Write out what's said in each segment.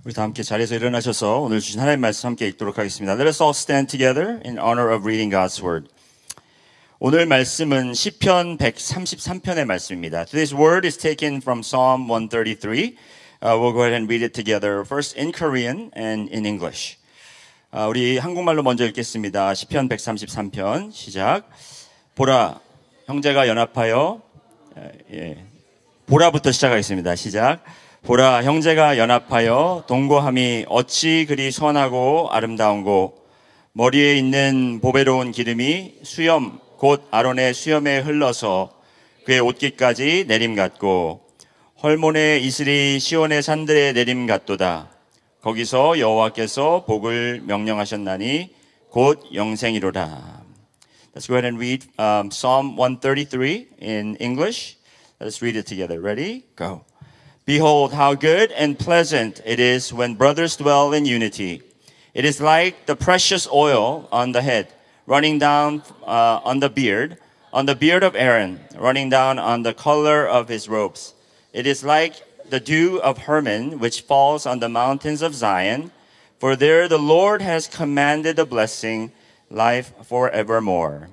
우리 다 함께 자리에서 일어나셔서 오늘 주신 하나님의 말씀 함께 읽도록 하겠습니다. Let us all stand together in honor of reading God's word. 오늘 말씀은 시편 133편의 말씀입니다. Today's word is taken from Psalm 133. We'll go ahead and read it together, first in Korean and in English. 우리 한국말로 먼저 읽겠습니다. 시편 133편 시작. 보라, 형제가 연합하여 보라부터 시작하겠습니다. 시작. 보라, 형제가 연합하여 동거함이 어찌 그리 선하고 아름다운고 머리에 있는 보배로운 기름이 수염 곧 아론의 수염에 흘러서 그의 옷깃까지 내림 같고 헐몬의 이슬이 시온의 산들에 내림 같도다. 거기서 여호와께서 복을 명령하셨나니 곧 영생이로다. Let's go ahead and read Psalm 133 in English. Let's read it together. Ready? Go. Behold, how good and pleasant it is when brothers dwell in unity. It is like the precious oil on the head, running down on the beard of Aaron, running down on the collar of his robes. It is like the dew of Hermon, which falls on the mountains of Zion. For there the Lord has commanded a blessing, life forevermore.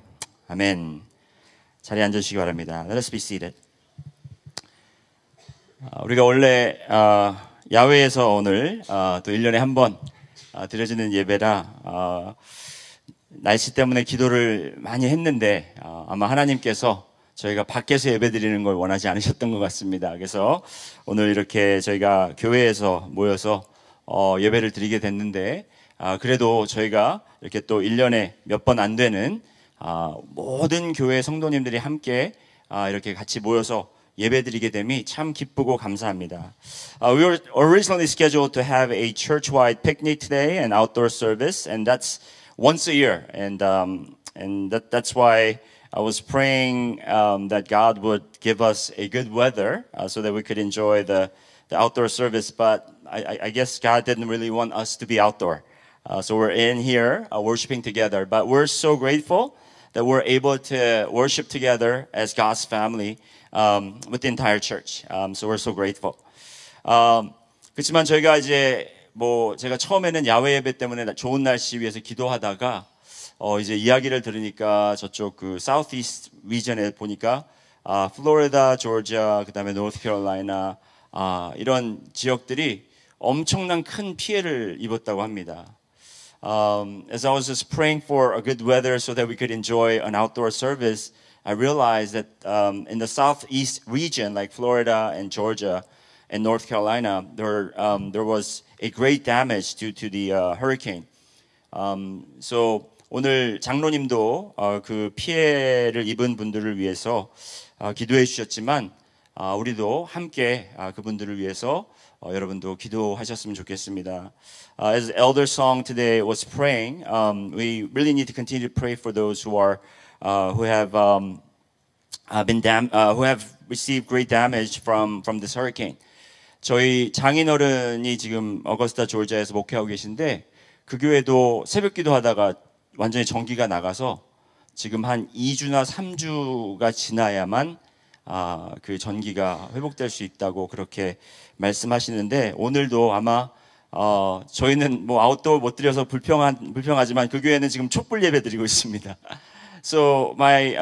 아멘. 자리에 앉으시기 바랍니다. Let us be seated. 우리가 원래 야외에서 오늘 또 1년에 한 번 드려지는 예배라 날씨 때문에 기도를 많이 했는데 아마 하나님께서 저희가 밖에서 예배 드리는 걸 원하지 않으셨던 것 같습니다. 그래서 오늘 이렇게 저희가 교회에서 모여서 예배를 드리게 됐는데 그래도 저희가 이렇게 또 1년에 몇 번 안 되는 모든 교회 성도님들이 함께 이렇게 같이 모여서 예배드리게 됨이 참 기쁘고 감사합니다. We were originally scheduled to have a church-wide picnic today, an outdoor service, and that's once a year. And that's why I was praying that God would give us a good weather so that we could enjoy the outdoor service. But I guess God didn't really want us to be outdoor. So we're in here worshiping together. But we're so grateful that we're able to worship together as God's family. With the entire church. So we're so grateful. 그렇지만 저희가 이제 제가 처음에는 야외 예배 때문에 좋은 날씨 위해서 기도하다가 이제 이야기를 들으니까 저쪽 그 Southeast region에 보니까 플로리다, 조지아, 그다음에 노스캐롤라이나 이런 지역들이 엄청난 큰 피해를 입었다고 합니다. As I was just praying for a good weather so that we could enjoy an outdoor service, I realized that in the southeast region, like Florida and Georgia and North Carolina, there was a great damage due to the hurricane. So 오늘 장로님도 그 피해를 입은 분들을 위해서 기도해 주셨지만 우리도 함께 그분들을 위해서 여러분도 기도하셨으면 좋겠습니다. As Elder Song today was praying, we really need to continue to pray for those who have received great damage from this hurricane. 저희 장인어른이 지금 어거스타 조지아에서 목회하고 계신데 그 교회도 새벽 기도하다가 완전히 전기가 나가서 지금 한 2주나 3주가 지나야만 그 전기가 회복될 수 있다고 그렇게 말씀하시는데 오늘도 아마 저희는 아웃도어 못 드려서 불평하지만 그 교회는 지금 촛불 예배 드리고 있습니다. So my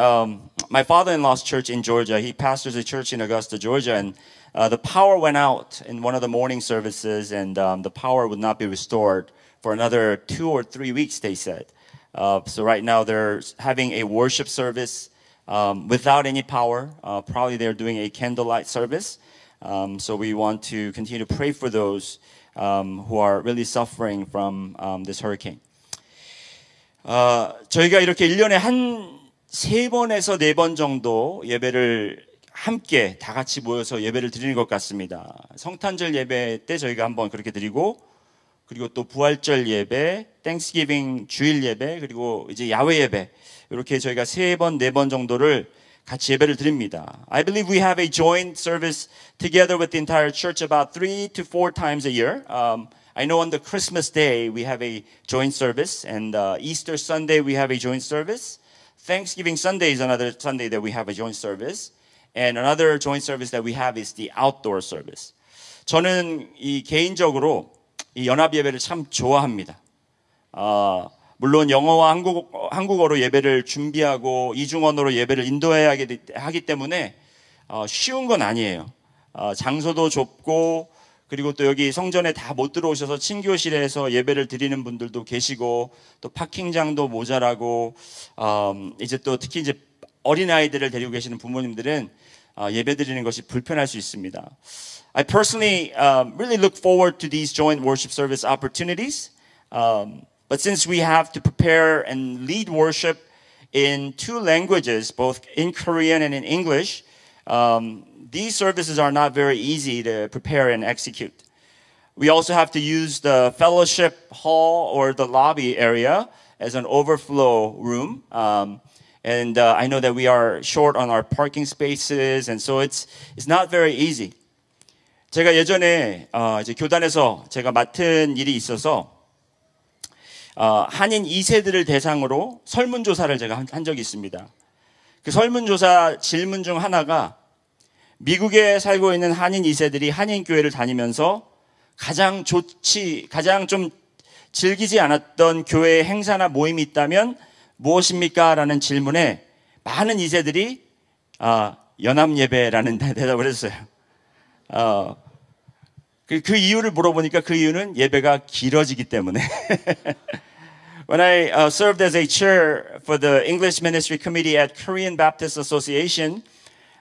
father-in-law's church in Georgia, he pastors a church in Augusta, Georgia, and the power went out in one of the morning services, and the power would not be restored for another 2 or 3 weeks, they said. So right now they're having a worship service without any power. Probably they're doing a candlelight service. So we want to continue to pray for those who are really suffering from this hurricane. 저희가 이렇게 1년에 한 3번에서 4번 정도 예배를 함께 다 같이 모여서 예배를 드리는 것 같습니다. 성탄절 예배 때 저희가 한번 그렇게 드리고 그리고 또 부활절 예배, 땡스기빙 주일 예배, 그리고 이제 야외 예배 이렇게 저희가 3번, 4번 정도를 같이 예배를 드립니다. I believe we have a joint service together with the entire church about 3 to 4 times a year. I know on the Christmas day we have a joint service, and Easter Sunday we have a joint service. Thanksgiving Sunday is another Sunday that we have a joint service. And another joint service that we have is the outdoor service. 저는 이 개인적으로 이 연합 예배를 참 좋아합니다. 물론 영어와 한국어로 예배를 준비하고 이중언어로 예배를 인도해야 하기 때문에 쉬운 건 아니에요. 장소도 좁고 그리고 또 여기 성전에 다 못 들어오셔서 친교실에서 예배를 드리는 분들도 계시고 또 파킹장도 모자라고 이제 또 특히 이제 어린아이들을 데리고 계시는 부모님들은 예배 드리는 것이 불편할 수 있습니다. I personally really look forward to these joint worship service opportunities. But since we have to prepare and lead worship in two languages, both in Korean and in English, these services are not very easy to prepare and execute. We also have to use the fellowship hall or the lobby area as an overflow room. And I know that we are short on our parking spaces, and so it's not very easy. 제가 예전에 이제 교단에서 제가 맡은 일이 있어서 한인 2세들을 대상으로 설문조사를 제가 한 적이 있습니다. 그 설문조사 질문 중 하나가 미국에 살고 있는 한인 2세들이 한인교회를 다니면서 가장 좀 즐기지 않았던 교회 행사나 모임이 있다면 무엇입니까? 라는 질문에 많은 2세들이 연합예배라는 대답을 했어요. 그 이유를 물어보니까 그 이유는 예배가 길어지기 때문에. When I served as a chair for the English Ministry Committee at Korean Baptist Association,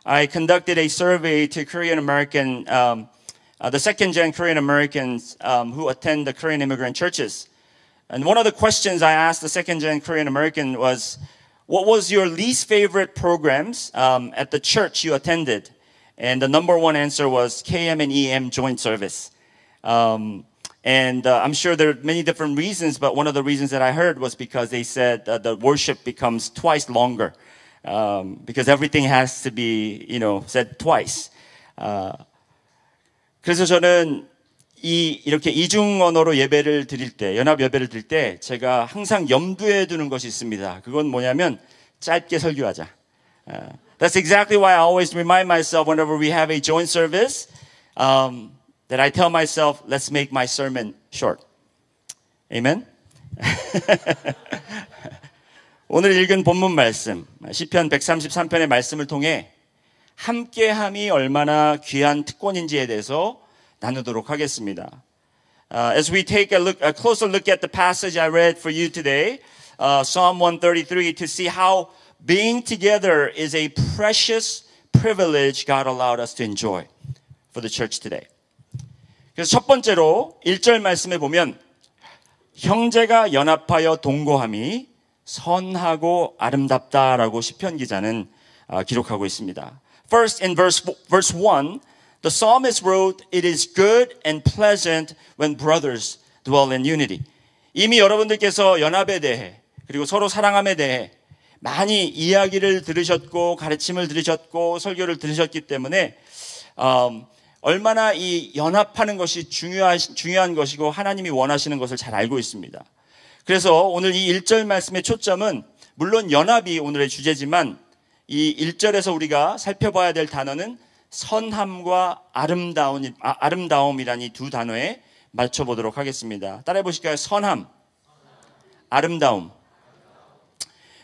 I conducted a survey to Korean American, the second-gen Korean Americans who attend the Korean immigrant churches. And one of the questions I asked the second-gen Korean American was, what was your least favorite programs at the church you attended? And the number one answer was KM and EM joint service. And I'm sure there are many different reasons, but one of the reasons that I heard was because they said the worship becomes twice longer. Because everything has to be, said twice. 그래서 저는 이렇게 이중 언어로 예배를 드릴 때, 연합 예배를 드릴 때 제가 항상 염두에 두는 것이 있습니다. 그건 뭐냐면 짧게 설교하자. That's exactly why I always remind myself whenever we have a joint service that I tell myself, let's make my sermon short. Amen? 오늘 읽은 본문 말씀, 시편 133편의 말씀을 통해 함께함이 얼마나 귀한 특권인지에 대해서 나누도록 하겠습니다. As we take a closer look at the passage I read for you today, Psalm 133, to see how being together is a precious privilege God allowed us to enjoy for the church today. 그래서 첫 번째로 1절 말씀에 보면 형제가 연합하여 동거함이 선하고 아름답다라고 시편 기자는 기록하고 있습니다. First, in verse 1, the psalmist wrote, "It is good and pleasant when brothers dwell in unity." 이미 여러분들께서 연합에 대해 그리고 서로 사랑함에 대해 많이 이야기를 들으셨고 가르침을 들으셨고 설교를 들으셨기 때문에 얼마나 이 연합하는 것이 중요한 것이고 하나님이 원하시는 것을 잘 알고 있습니다. 그래서 오늘 이 1절 말씀의 초점은 물론 연합이 오늘의 주제지만 이 1절에서 우리가 살펴봐야 될 단어는 선함과 아름다움이란 이 두 단어에 맞춰보도록 하겠습니다. 따라해 보실까요? 선함, 아름다움.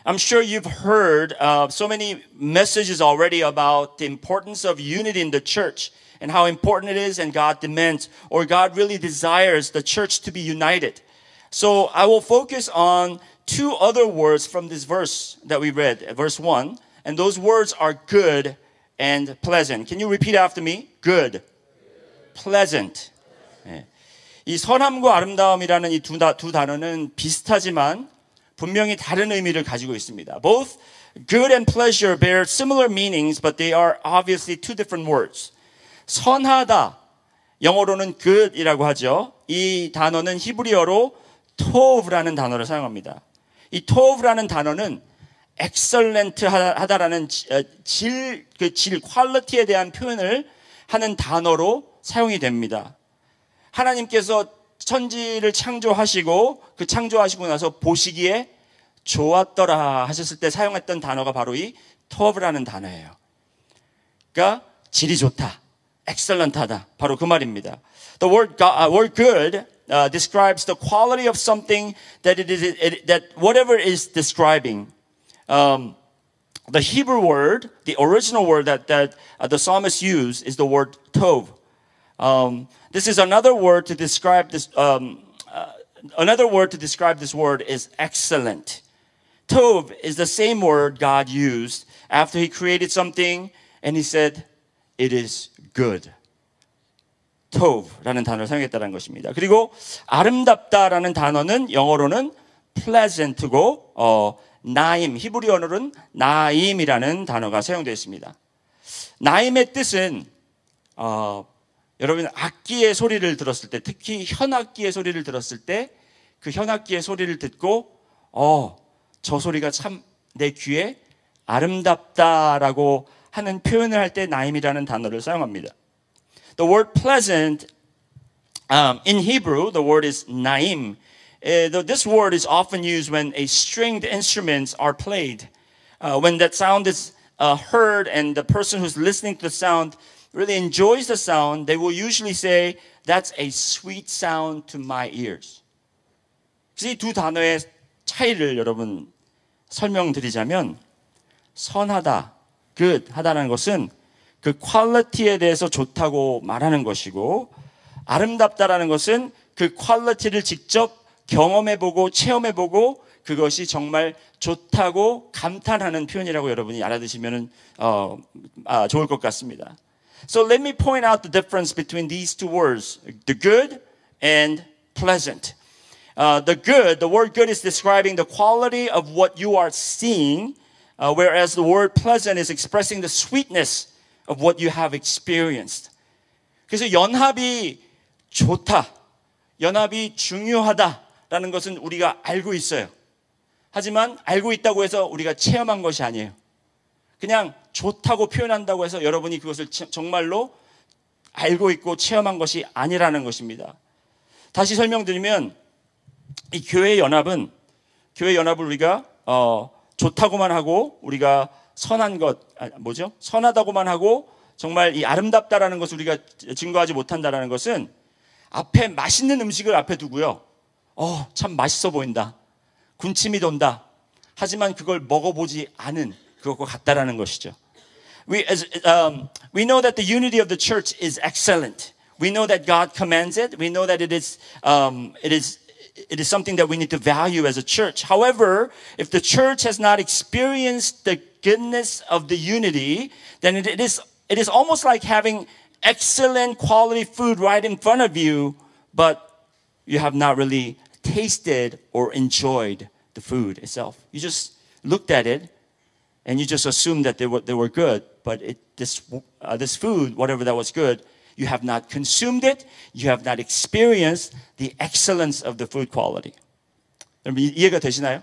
I'm sure you've heard so many messages already about the importance of unity in the church and how important it is and God demands or God really desires the church to be united. So I will focus on two other words from this verse that we read, verse 1, and those words are good and pleasant. Can you repeat after me? Good, pleasant. 네. 이 선함과 아름다움이라는 이 두 단어는 비슷하지만 분명히 다른 의미를 가지고 있습니다. Both good and pleasure bear similar meanings, but they are obviously two different words. 선하다, 영어로는 good이라고 하죠. 이 단어는 히브리어로 tov라는 단어를 사용합니다. 이 tov라는 단어는 excellent 하다라는 퀄리티에 대한 표현을 하는 단어로 사용이 됩니다. 하나님께서 천지를 창조하시고 그 창조하시고 나서 보시기에 좋았더라 하셨을 때 사용했던 단어가 바로 이 tov라는 단어예요. 그러니까 질이 좋다, excellent하다, 바로 그 말입니다. The word good describes the quality of something that that whatever is describing. The Hebrew word, the original word that the psalmist used is the word tov. This is another word to describe this. Another word to describe this word is excellent. Tov is the same word God used after He created something, and He said, "It is good." tov라는 단어를 사용했다는 것입니다. 그리고 아름답다라는 단어는 영어로는 pleasant고 나임, 히브리어로는 나임이라는 단어가 사용되어 있습니다. 나임의 뜻은 여러분 악기의 소리를 들었을 때, 특히 현악기의 소리를 들었을 때 그 현악기의 소리를 듣고 저 소리가 참 내 귀에 아름답다라고 하는 표현을 할 때 나임이라는 단어를 사용합니다. The word pleasant in Hebrew, the word is naim. This word is often used when a stringed instruments are played. When that sound is heard and the person who's listening to the sound really enjoys the sound, they will usually say, "That's a sweet sound to my ears." 이 두 단어의 차이를 여러분 설명드리자면, 선하다, good 하다는 것은 그 퀄리티에 대해서 좋다고 말하는 것이고, 아름답다라는 것은 그 퀄리티를 직접 경험해보고 체험해보고 그것이 정말 좋다고 감탄하는 표현이라고 여러분이 알아두시면 좋을 것 같습니다. So let me point out the difference between these two words, the good and pleasant. The word good is describing the quality of what you are seeing, whereas the word pleasant is expressing the sweetness of what you have experienced. 그래서 연합이 좋다, 연합이 중요하다라는 것은 우리가 알고 있어요. 하지만 알고 있다고 해서 우리가 체험한 것이 아니에요. 그냥 좋다고 표현한다고 해서 여러분이 그것을 정말로 알고 있고 체험한 것이 아니라는 것입니다. 다시 설명드리면 이 교회 연합을 우리가 좋다고만 하고 우리가 선한 것, 선하다고만 하고 정말 이 아름답다라는 것을 우리가 증거하지 못한다라는 것은 앞에 맛있는 음식을 앞에 두고요. 참 맛있어 보인다. 군침이 돈다. 하지만 그걸 먹어보지 않은 그것과 같다라는 것이죠. We know that the unity of the church is excellent. We know that God commands it. We know that it is something that we need to value as a church. However, if the church has not experienced the goodness of the unity, then it is almost like having excellent quality food right in front of you, but you have not really tasted or enjoyed the food itself. You just looked at it and you just assumed that they were good, but this food, whatever that was good, you have not consumed it. You have not experienced the excellence of the food quality. 여러분 이해가 되시나요?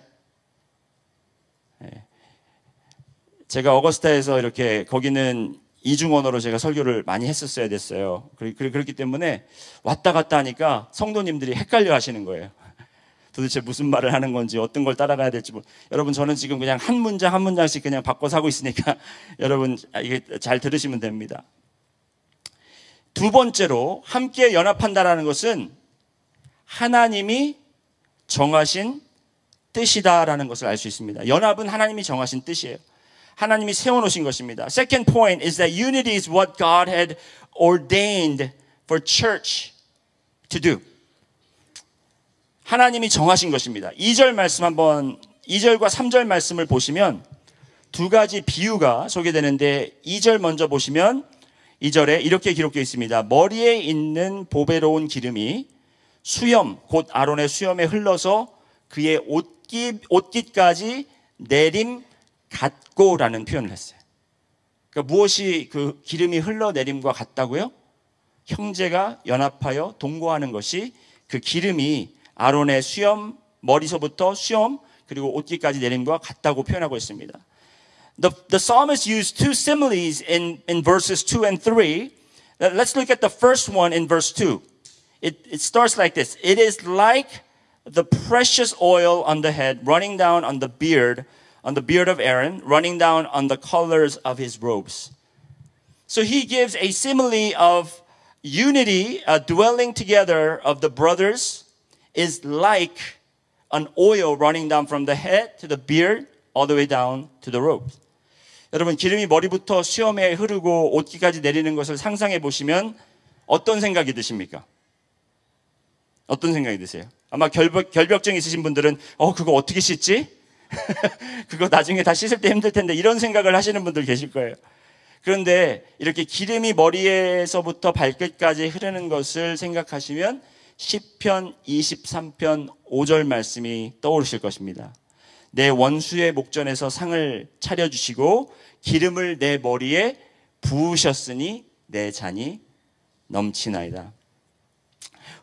네. 제가 어거스타에서 이렇게 거기는 이중 언어로 제가 설교를 많이 했었어야 됐어요. 그렇기 때문에 왔다 갔다 하니까 성도님들이 헷갈려 하시는 거예요. 도대체 무슨 말을 하는 건지 어떤 걸 따라가야 될지 여러분 저는 지금 그냥 한 문장 한 문장씩 그냥 바꿔서 하고 있으니까 여러분 이게 잘 들으시면 됩니다. 두 번째로 함께 연합한다라는 것은 하나님이 정하신 뜻이다라는 것을 알 수 있습니다. 연합은 하나님이 정하신 뜻이에요. 하나님이 세워놓으신 것입니다. Second point is that unity is what God had ordained for church to do. 하나님이 정하신 것입니다. 2절 말씀 2절과 3절 말씀을 보시면 두 가지 비유가 소개되는데 2절 먼저 보시면 2절에 이렇게 기록되어 있습니다. 머리에 있는 보배로운 기름이 수염, 곧 아론의 수염에 흘러서 그의 옷깃까지 내림 같고라는 표현을 했어요. 그러니까 무엇이 그 기름이 흘러내림과 같다고요? 형제가 연합하여 동거하는 것이 그 기름이 아론의 수염, 머리서부터 수염, 그리고 옷깃까지 내림과 같다고 표현하고 있습니다. The psalmist used two similes in verses 2 and 3. Let's look at the first one in verse 2. It starts like this. It is like the precious oil on the head running down on the beard of Aaron, running down on the colors of his robes. So he gives a simile of unity, dwelling together of the brothers is like an oil running down from the head to the beard all the way down to the robes. 여러분 기름이 머리부터 수염에 흐르고 옷깃까지 내리는 것을 상상해 보시면 어떤 생각이 드십니까? 어떤 생각이 드세요? 아마 결벽증 있으신 분들은 그거 어떻게 씻지? 그거 나중에 다 씻을 때 힘들 텐데 이런 생각을 하시는 분들 계실 거예요. 그런데 이렇게 기름이 머리에서부터 발끝까지 흐르는 것을 생각하시면 시편 23편 5절 말씀이 떠오르실 것입니다. 내 원수의 목전에서 상을 차려주시고 기름을 내 머리에 부으셨으니 내 잔이 넘치나이다.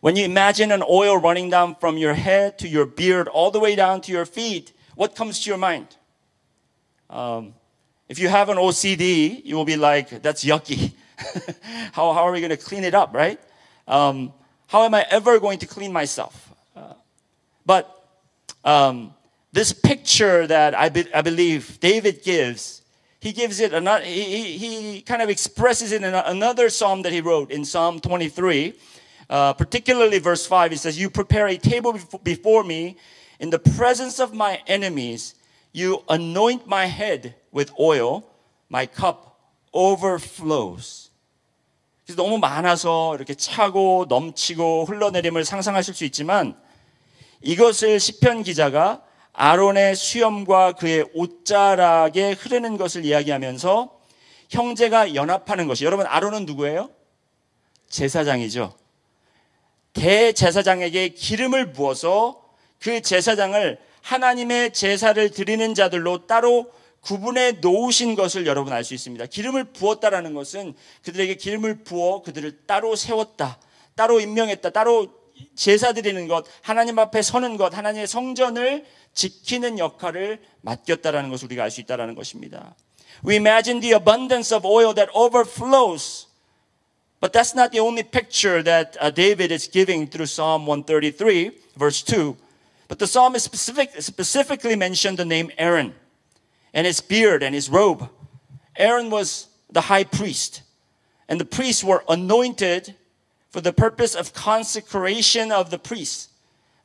When you imagine an oil running down from your head to your beard all the way down to your feet, what comes to your mind? If you have an OCD, you will be like, that's yucky. How are we going to clean it up, right? How am I ever going to clean myself? But this picture that I believe David gives, he gives it another. He kind of expresses it in another psalm that he wrote in Psalm 23, particularly verse 5. He says, "You prepare a table before me in the presence of my enemies. You anoint my head with oil. My cup overflows." 그래서 너무 많아서 이렇게 차고 넘치고 흘러내림을 상상하실 수 있지만 이것을 시편 기자가 아론의 수염과 그의 옷자락에 흐르는 것을 이야기하면서 형제가 연합하는 것이, 여러분 아론은 누구예요? 제사장이죠. 대제사장에게 기름을 부어서 그 제사장을 하나님의 제사를 드리는 자들로 따로 구분해 놓으신 것을 여러분 알 수 있습니다. 기름을 부었다라는 것은 그들에게 기름을 부어 그들을 따로 세웠다, 따로 임명했다, 따로 제사 드리는 것, 하나님 앞에 서는 것, 하나님의 성전을 지키는 역할을 맡겼다라는 것을 우리가 알 수 있다라는 것입니다. We imagine the abundance of oil that overflows. But that's not the only picture that David is giving through Psalm 133, verse 2. But the psalmist specifically mentioned the name Aaron and his beard and his robe. Aaron was the high priest, and the priests were anointed for the purpose of consecration of the priests,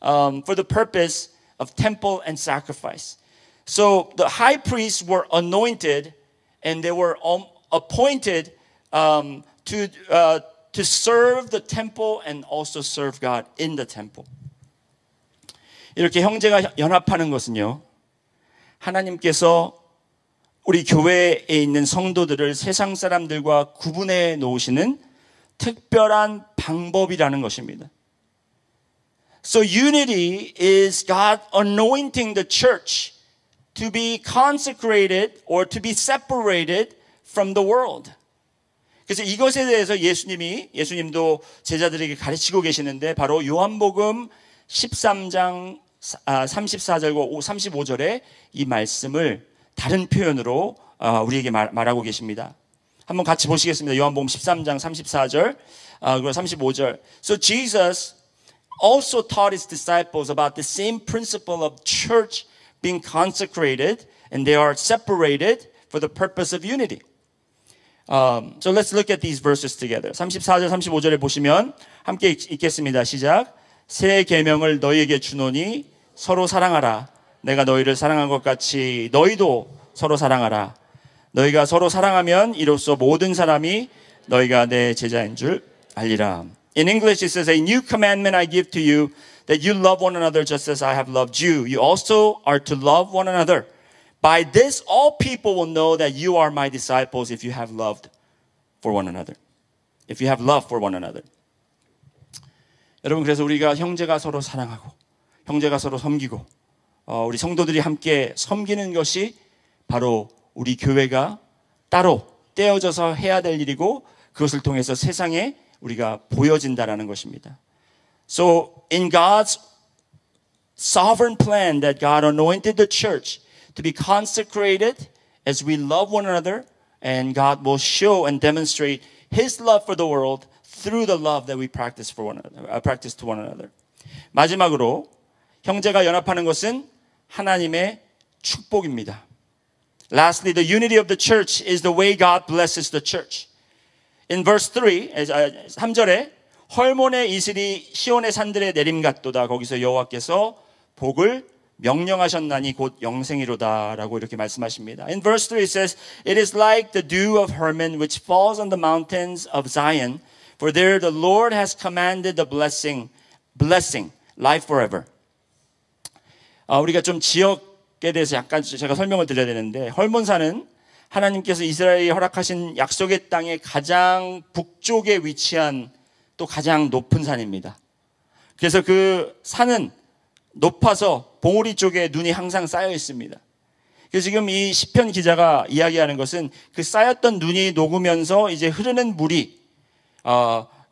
for the purpose of temple and sacrifice. So the high priests were anointed, and they were appointed to serve the temple and also serve God in the temple. 이렇게 형제가 연합하는 것은요, 하나님께서 우리 교회에 있는 성도들을 세상 사람들과 구분해 놓으시는 특별한 방법이라는 것입니다. So unity is God anointing the church to be consecrated or to be separated from the world. 그래서 이것에 대해서 예수님도 제자들에게 가르치고 계시는데 바로 요한복음 13장 34절과 35절에 이 말씀을 다른 표현으로 우리에게 말하고 계십니다. 한번 같이 보시겠습니다. 요한복음 13장 34절 그리고 35절. So Jesus also taught his disciples about the same principle of church being consecrated and they are separated for the purpose of unity. So let's look at these verses together. 34절 35절에 보시면 함께 읽겠습니다. 시작. 새 계명을 너희에게 주노니 서로 사랑하라. 내가 너희를 사랑한 것 같이 너희도 서로 사랑하라. 너희가 서로 사랑하면 이로써 모든 사람이 너희가 내 제자인 줄 알리라. In English it says, a new commandment I give to you, that you love one another just as I have loved you. You also are to love one another. By this all people will know that you are my disciples if you have loved for one another. If you have love for one another. 여러분, 그래서 우리가 형제가 서로 사랑하고 형제가 서로 섬기고 우리 성도들이 함께 섬기는 것이 바로 우리 교회가 따로 떼어져서 해야 될 일이고 그것을 통해서 세상에 우리가 보여진다라는 것입니다. So in God's sovereign plan that God anointed the church to be consecrated as we love one another, and God will show and demonstrate His love for the world through the love that we practice for one another, practice to one another. 마지막으로 형제가 연합하는 것은 하나님의 축복입니다. Lastly, the unity of the church is the way God blesses the church. In verse 3절에 헐몬의 이슬이 시온의 산들에 내림 같도다. 거기서 여호와께서 복을 명령하셨나니 곧 영생이로다라고 이렇게 말씀하십니다. In verse 3 it says, It is like the dew of Hermon which falls on the mountains of Zion, for there the Lord has commanded the blessing, life forever. 우리가 좀 지역에 대해서 약간 제가 설명을 드려야 되는데, 헐몬산은 하나님께서 이스라엘이 허락하신 약속의 땅의 가장 북쪽에 위치한 또 가장 높은 산입니다. 그래서 그 산은 높아서 봉우리 쪽에 눈이 항상 쌓여 있습니다. 그래서 지금 이 시편 기자가 이야기하는 것은 그 쌓였던 눈이 녹으면서 이제 흐르는 물이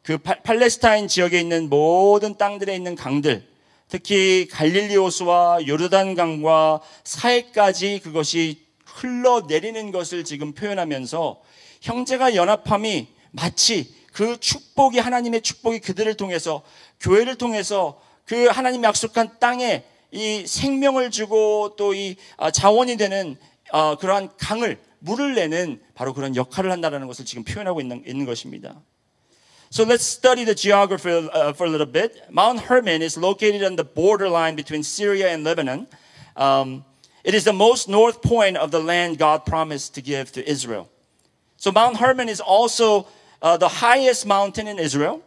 그 팔레스타인 지역에 있는 모든 땅들에 있는 강들, 특히 갈릴리 호수와 요르단강과 사해까지 그것이 흘러내리는 것을 지금 표현하면서 형제가 연합함이 마치 그 축복이, 하나님의 축복이 그들을 통해서, 교회를 통해서 그 하나님이 약속한 땅에 이 생명을 주고 또 이 자원이 되는 그러한 강을, 물을 내는 바로 그런 역할을 한다는 것을 지금 표현하고 있는 것입니다. So let's study the geography for a little bit. Mount Hermon is located on the borderline between Syria and Lebanon. It is the most north point of the land God promised to give to Israel. So Mount Hermon is also the highest mountain in Israel.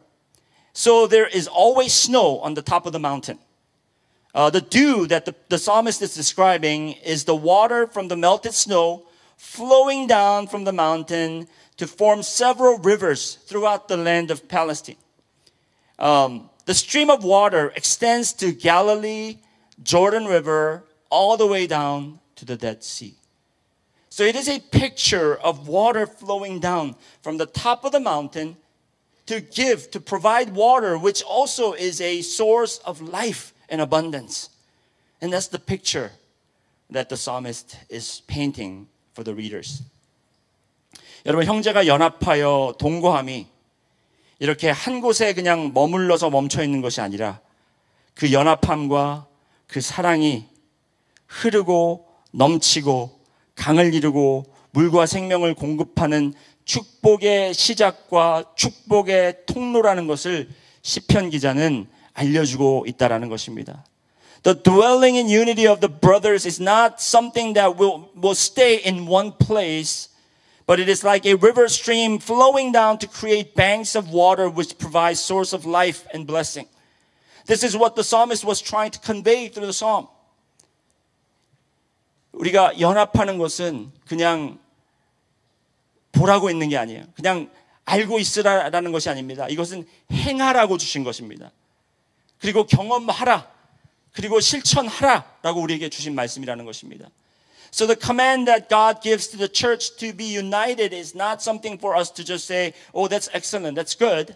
So there is always snow on the top of the mountain. The dew that the psalmist is describing is the water from the melted snow flowing down from the mountain to form several rivers throughout the land of Palestine. The stream of water extends to Galilee, Jordan River, all the way down to the Dead Sea. So it is a picture of water flowing down from the top of the mountain to provide water, which also is a source of life and abundance. And that's the picture that the psalmist is painting for the readers. 여러분, 형제가 연합하여 동거함이 이렇게 한 곳에 그냥 머물러서 멈춰 있는 것이 아니라 그 연합함과 그 사랑이 흐르고 넘치고 강을 이루고 물과 생명을 공급하는 축복의 시작과 축복의 통로라는 것을 시편 기자는 알려주고 있다라는 것입니다. The dwelling in unity of the brothers is not something that will stay in one place, but it is like a river stream flowing down to create banks of water which provide source of life and blessing. This is what the psalmist was trying to convey through the psalm. 우리가 연합하는 것은 그냥 보라고 있는 게 아니에요. 그냥 알고 있으라라는 것이 아닙니다. 이것은 행하라고 주신 것입니다. 그리고 경험하라, 그리고 실천하라라고 우리에게 주신 말씀이라는 것입니다. So the command that God gives to the church to be united is not something for us to just say, oh, that's excellent, that's good,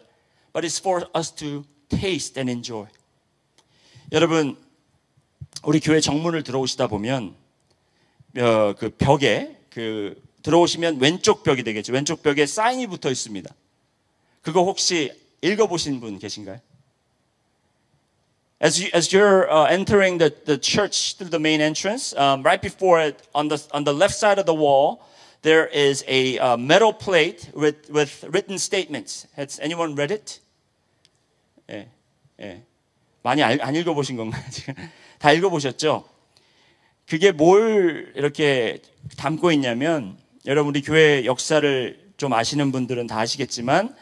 but it's for us to taste and enjoy. 여러분, 우리 교회 정문을 들어오시다 보면 그 벽에 들어오시면 왼쪽 벽이 되겠죠. 왼쪽 벽에 사인이 붙어 있습니다. 그거 혹시 읽어보신 분 계신가요? As you're entering the church through the main entrance, right before it, on the left side of the wall, there is a metal plate with written statements. Has anyone read it? 예, 예. 많이 안 읽어보신 건가요? 다 읽어보셨죠? 그게 뭘 이렇게 담고 있냐면, 여러분 우리 교회 역사를 좀 아시는 분들은 다 아시겠지만,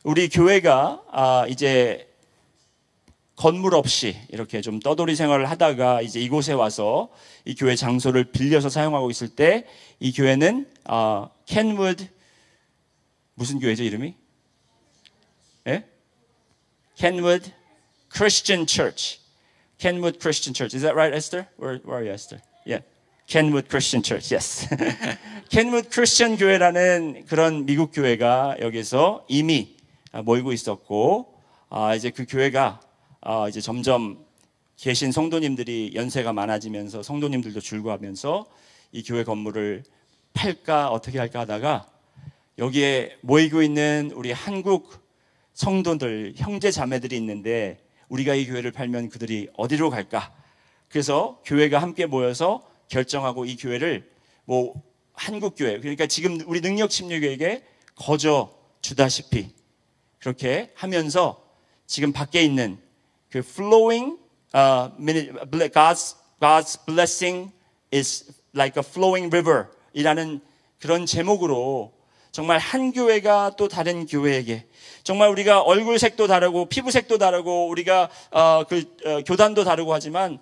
우리 교회가 이제 건물 없이 이렇게 좀 떠돌이 생활을 하다가 이제 이곳에 와서 이 교회 장소를 빌려서 사용하고 있을 때, 이 교회는 켄우드, 무슨 교회죠 이름이? 예? 켄우드 Christian Church. Kenwood Christian Church. Is that right, Esther? Where are you, Esther? Yeah. Kenwood Christian Church. Yes. Kenwood Christian 교회라는 그런 미국 교회가 여기서 이미 모이고 있었고, 이제 그 교회가 이제 점점 계신 성도님들이 연세가 많아지면서 성도님들도 줄고하면서 이 교회 건물을 팔까 어떻게 할까 하다가 여기에 모이고 있는 우리 한국 성도들, 형제 자매들이 있는데 우리가 이 교회를 팔면 그들이 어디로 갈까? 그래서 교회가 함께 모여서 결정하고 이 교회를 한국 교회, 그러니까 지금 우리 능력 침례교회에게 거저 주다시피 그렇게 하면서 지금 밖에 있는 그 flowing God's blessing is like a flowing river 이라는 그런 제목으로 정말 한 교회가 또 다른 교회에게 정말 우리가 얼굴색도 다르고 피부색도 다르고 우리가 교단도 다르고 하지만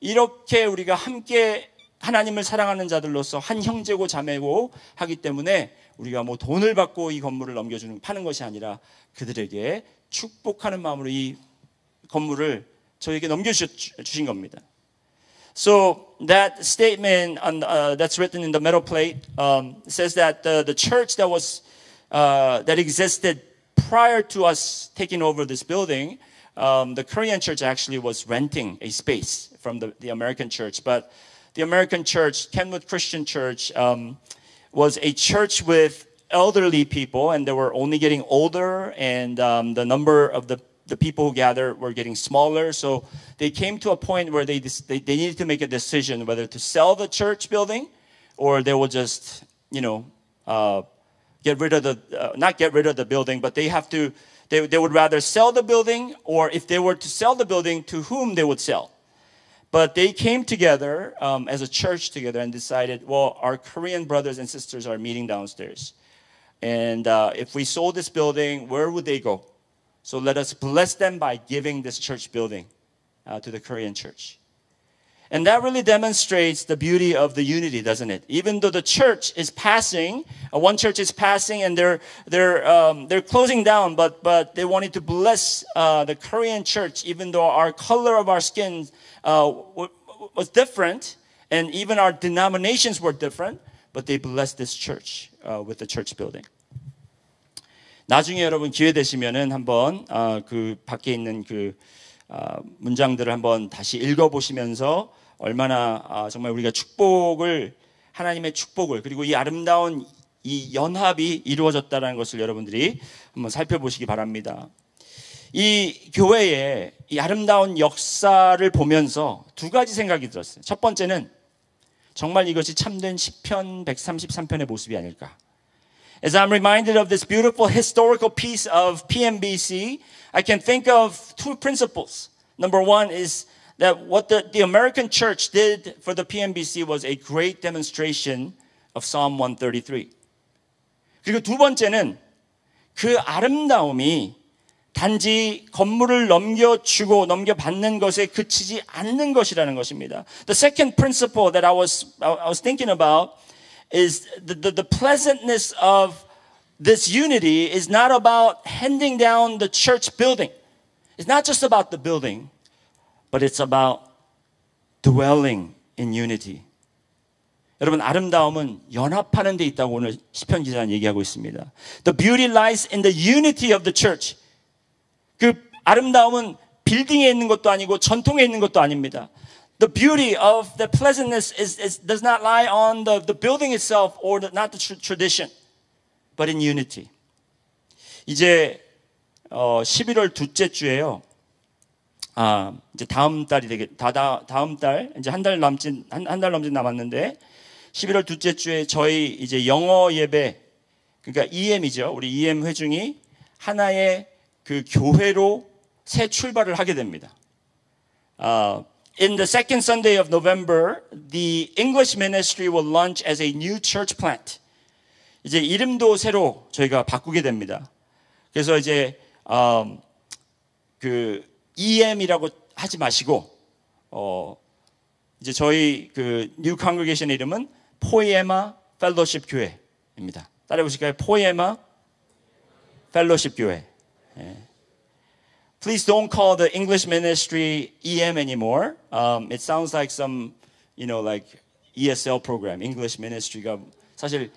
이렇게 우리가 함께 하나님을 사랑하는 자들로서 한 형제고 자매고 하기 때문에 우리가 뭐 돈을 받고 이 건물을 파는 것이 아니라 그들에게 축복하는 마음으로 이 건물을 저에게 넘겨주신 겁니다. So that statement that's written in the metal plate says that the church that existed prior to us taking over this building, the Korean church actually was renting a space from the American church. But the American church, Kenwood Christian Church, was a church with elderly people, and they were only getting older, and the number of the people who gathered were getting smaller. So they came to a point where they needed to make a decision whether to sell the church building or they will just, not get rid of the building, but they would rather sell the building, or if they were to sell the building, to whom they would sell. But they came together as a church together and decided, well, our Korean brothers and sisters are meeting downstairs. And if we sold this building, where would they go? So let us bless them by giving this church building to the Korean church. And that really demonstrates the beauty of the unity, doesn't it? Even though the church is passing, one church is passing and they're closing down, but they wanted to bless the Korean church, even though our color of our skin was different, and even our denominations were different, but they blessed this church with the church building. 나중에 여러분 기회 되시면은 한번 그 밖에 있는 그 문장들을 한번 다시 읽어보시면서 얼마나 정말 우리가 하나님의 축복을 그리고 이 아름다운 이 연합이 이루어졌다는 것을 여러분들이 한번 살펴보시기 바랍니다. 이 교회의 이 아름다운 역사를 보면서 두 가지 생각이 들었어요. 첫 번째는 정말 이것이 참된 시편 133편의 모습이 아닐까. As I'm reminded of this beautiful historical piece of PMBC, I can think of two principles. Number one is that what the American church did for the PMBC was a great demonstration of Psalm 133. 그리고 두 번째는 그 아름다움이 단지 건물을 넘겨받는 것에 그치지 않는 것이라는 것입니다. The second principle that I was thinking about is the pleasantness of this unity is not about handing down the church building. It's not just about the building, but it's about dwelling in unity. 여러분, 아름다움은 연합하는 데 있다고 오늘 시편 기자는 얘기하고 있습니다. The beauty lies in the unity of the church. 그 아름다움은 빌딩에 있는 것도 아니고 전통에 있는 것도 아닙니다. The beauty of the pleasantness does not lie on the building itself or not the tradition, but in unity. 이제 11월 둘째 주에요. 이제 다음 달이 다음 달 이제 한 달 남짓 남았는데 11월 둘째 주에 저희 이제 영어 예배 그러니까 EM이죠. 우리 EM 회중이 하나의 그 교회로 새 출발을 하게 됩니다. In the second Sunday of November, the English ministry will launch as a new church plant. 이제 이름도 새로 저희가 바꾸게 됩니다. 그래서 이제 그 EM이라고 하지 마시고 이제 저희 그 New Congregation 이름은 포에마 펠로십 교회입니다. 따라해 보실까요? 포에마 펠로십 교회. 예. Please don't call the English ministry EM anymore. It sounds like some, like ESL program, English ministry가 사실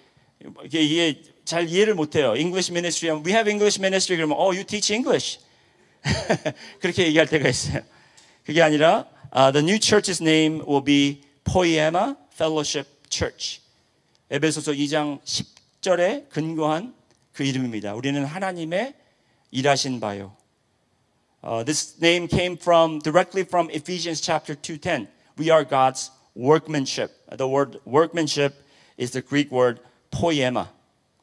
이게 잘 이해를 못해요. English ministry, we have English ministry 그러면 you teach English. 그렇게 얘기할 때가 있어요. 그게 아니라 the new church's name will be Poema Fellowship Church. 에베소서 2장 10절에 근거한 그 이름입니다. 우리는 하나님의 일하신 바요. This name came directly from Ephesians chapter 2:10. We are God's workmanship. The word workmanship is the Greek word poema.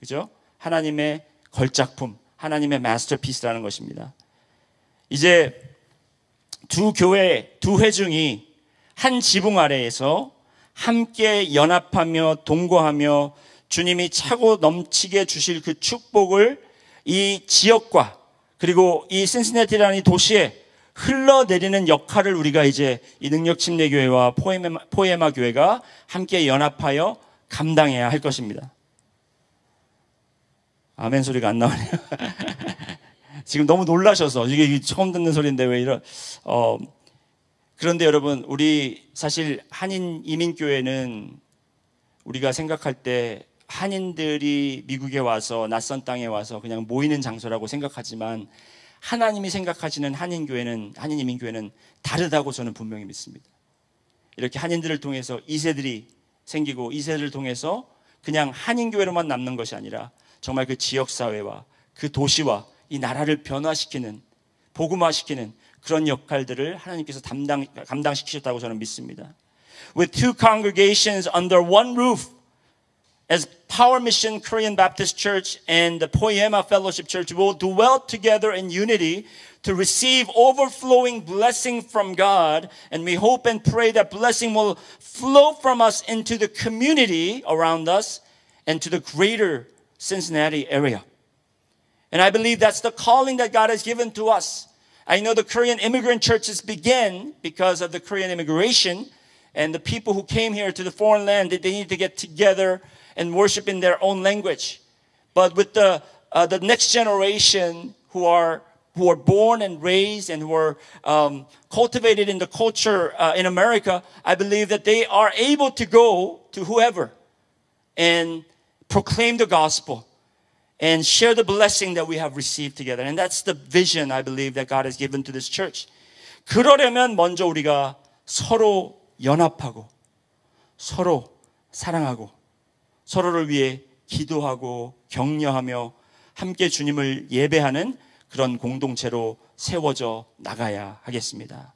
그죠? 하나님의 걸작품, 하나님의 마스터피스라는 것입니다. 이제 두 교회, 두 회중이 한 지붕 아래에서 함께 연합하며 동거하며 주님이 차고 넘치게 주실 그 축복을 이 지역과 그리고 이 신시내티라는 이 도시에 흘러내리는 역할을 우리가 이제 이 능력침례교회와 포에마 교회가 함께 연합하여 감당해야 할 것입니다. 아멘 소리가 안 나오네요. 지금 너무 놀라셔서 이게 처음 듣는 소리인데 왜 이런 그런데 여러분, 우리 사실 한인 이민교회는 우리가 생각할 때 한인들이 미국에 와서 낯선 땅에 와서 그냥 모이는 장소라고 생각하지만 하나님이 생각하시는 한인 이민교회는 다르다고 저는 분명히 믿습니다. 이렇게 한인들을 통해서 2세들이 생기고 2세들을 통해서 그냥 한인교회로만 남는 것이 아니라 정말 그 지역사회와 그 도시와 이 나라를 변화시키는, 복음화시키는 그런 역할들을 하나님께서 감당시키셨다고 저는 믿습니다. With two congregations under one roof, as Power Mission Korean Baptist Church and the Poema Fellowship Church will dwell together in unity to receive overflowing blessing from God, and we hope and pray that blessing will flow from us into the community around us and to the greater Cincinnati area. And I believe that's the calling that God has given to us. I know the Korean immigrant churches began because of the Korean immigration, and the people who came here to the foreign land, they need to get together and worship in their own language. But with the next generation who are born and raised and who are cultivated in the culture in America, I believe that they are able to go to whoever and proclaim the gospel and share the blessing that we have received together. And that's the vision I believe that God has given to this church. 그러려면 먼저 우리가 서로 연합하고 서로 사랑하고 서로를 위해 기도하고 격려하며 함께 주님을 예배하는 그런 공동체로 세워져 나가야 하겠습니다.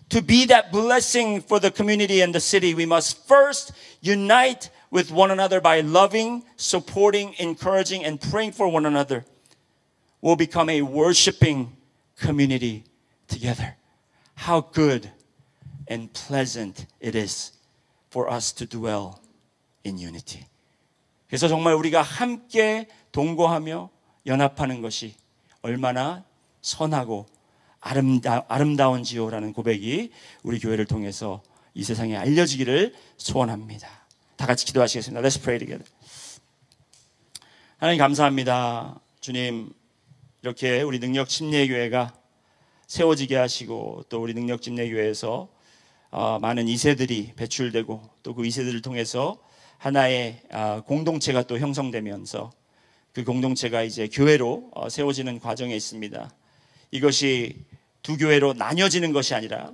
To be that blessing for the community and the city, we must first unite with one another by loving, supporting, encouraging, and praying for one another. We'll become a worshiping community together. How good and pleasant it is for us to dwell in unity. 그래서 정말 우리가 함께 동거하며 연합하는 것이 얼마나 선하고 아름다운지요라는 고백이 우리 교회를 통해서 이 세상에 알려지기를 소원합니다. 다 같이 기도하시겠습니다. Let's pray together. 하나님 감사합니다. 주님, 이렇게 우리 능력침례교회가 세워지게 하시고 또 우리 능력침례교회에서 많은 2세들이 배출되고 또 그 2세들을 통해서 하나의 공동체가 또 형성되면서 그 공동체가 이제 교회로 세워지는 과정에 있습니다. 이것이 두 교회로 나뉘어지는 것이 아니라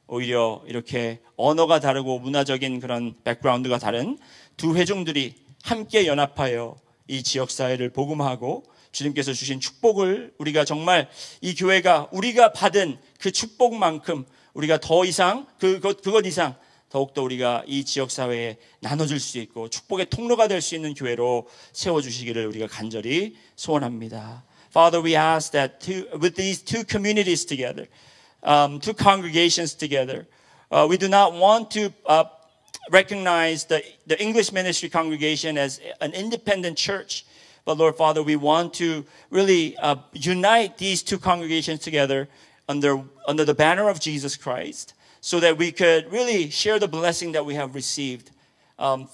오히려 이렇게 언어가 다르고 문화적인 그런 백그라운드가 다른 두 회중들이 함께 연합하여 이 지역사회를 복음하고 주님께서 주신 축복을 우리가 정말 이 교회가 우리가 받은 그 축복만큼 우리가 더 이상 그것 이상 더욱더 우리가 이 지역사회에 나눠줄 수 있고 축복의 통로가 될 수 있는 교회로 세워주시기를 우리가 간절히 소원합니다. Father, we ask that with these two communities together, two congregations together, we do not want to recognize the English ministry congregation as an independent church. But Lord Father, we want to really unite these two congregations together under the banner of Jesus Christ, so that we could really share the blessing that we have received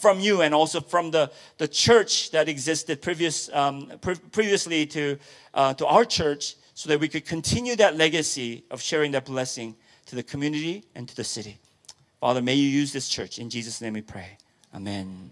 from you and also from the church that existed previously to our church, so that we could continue that legacy of sharing that blessing to the community and to the city. Father, may you use this church. In Jesus' name we pray. Amen.